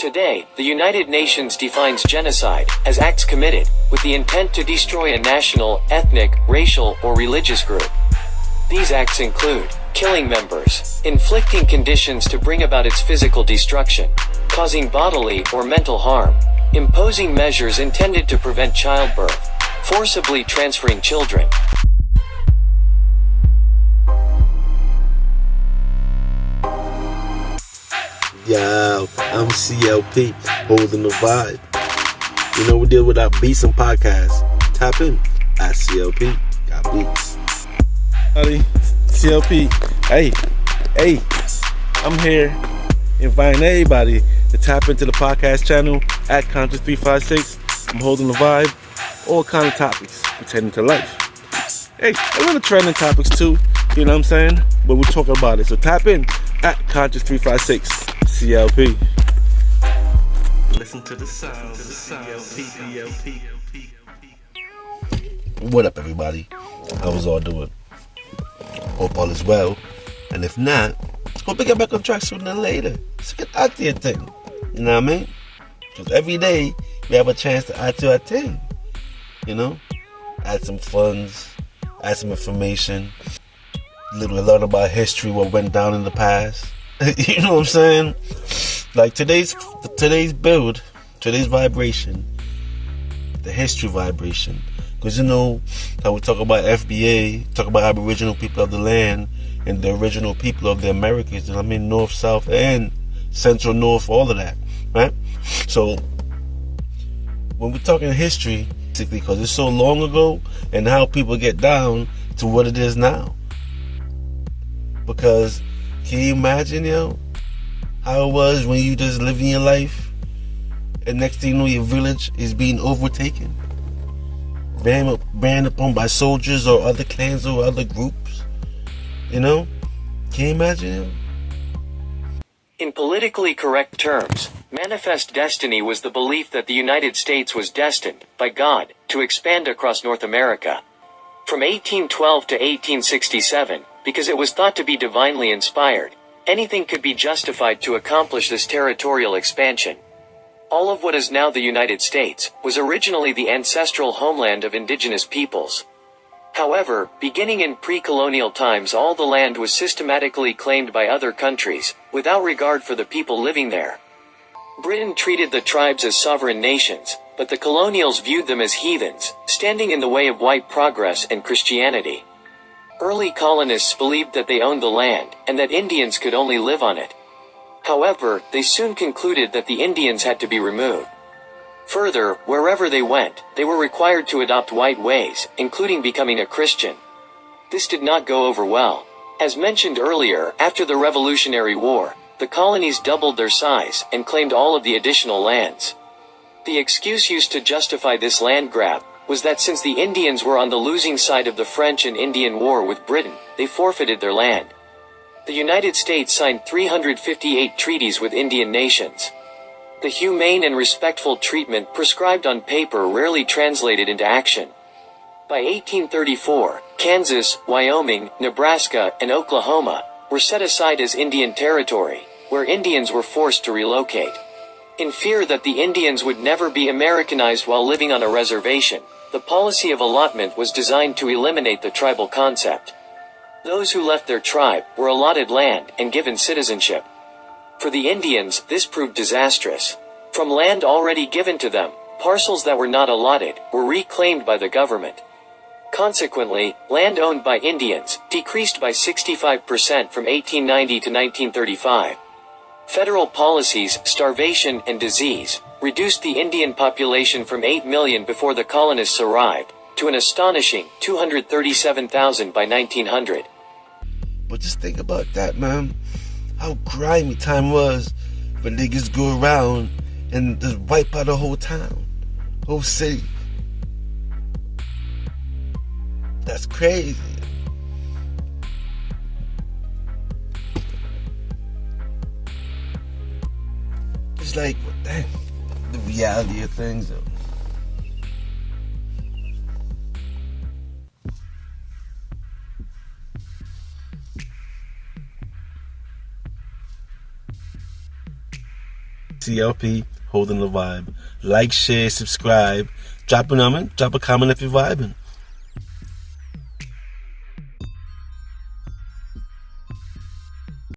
Today, the United Nations defines genocide as acts committed with the intent to destroy a national, ethnic, racial, or religious group. These acts include killing members, inflicting conditions to bring about its physical destruction, causing bodily or mental harm, imposing measures intended to prevent childbirth, forcibly transferring children. Yo, I'm CLP, holding the vibe. You know, we deal with our beats and podcasts. Tap in at CLP, got beats. Howdy, CLP. Hey, I'm here inviting everybody to tap into the podcast channel at Conscious 356. I'm holding the vibe, all kind of topics pertaining to life. Hey, a little trending topics too, you know what I'm saying? But we're talking about it. So tap in at Conscious 356 CLP. Listen to the sound. CLP. What up, everybody? How was all doing? Hope all is well. And if not, hope we get back on track sooner than later. So get out to your thing. You know what I mean? Because every day we have a chance to add to our thing. You know? Add some funds, add some information, learn about history, what went down in the past. You know what I'm saying? Like today's build, today's vibration, the history vibration. Because you know how we talk about FBA, talk about Aboriginal people of the land and the original people of the Americas. I mean, North, South, and Central, North, all of that, right? So when we're talking history, basically, because it's so long ago, and how people get down to what it is now. Because can you imagine, how it was when you just living your life, and next thing you know, your village is being overtaken, ran upon by soldiers or other clans or other groups? Can you imagine? In politically correct terms, manifest destiny was the belief that the United States was destined, by God, to expand across North America. From 1812 to 1867, because it was thought to be divinely inspired, anything could be justified to accomplish this territorial expansion. All of what is now the United States was originally the ancestral homeland of indigenous peoples. However, beginning in pre-colonial times, all the land was systematically claimed by other countries, without regard for the people living there. Britain treated the tribes as sovereign nations, but the colonials viewed them as heathens, standing in the way of white progress and Christianity. Early colonists believed that they owned the land, and that Indians could only live on it. However, they soon concluded that the Indians had to be removed. Further, wherever they went, they were required to adopt white ways, including becoming a Christian. This did not go over well. As mentioned earlier, after the Revolutionary War, the colonies doubled their size and claimed all of the additional lands. The excuse used to justify this land grab was that since the Indians were on the losing side of the French and Indian War with Britain, they forfeited their land. The United States signed 358 treaties with Indian nations. The humane and respectful treatment prescribed on paper rarely translated into action. By 1834, Kansas, Wyoming, Nebraska, and Oklahoma were set aside as Indian territory, where Indians were forced to relocate. In fear that the Indians would never be Americanized while living on a reservation, the policy of allotment was designed to eliminate the tribal concept. Those who left their tribe were allotted land and given citizenship. For the Indians, this proved disastrous. From land already given to them, parcels that were not allotted were reclaimed by the government. Consequently, land owned by Indians decreased by 65% from 1890 to 1935. Federal policies, starvation, and disease reduced the Indian population from 8 million before the colonists arrived to an astonishing 237,000 by 1900. But just think about that, man. How grimy time was when niggas go around and just wipe out the whole town, whole city. That's crazy. It's like, dang, the reality of things, though. CLP, holding the vibe. Like, share, subscribe. Drop a comment if you're vibing.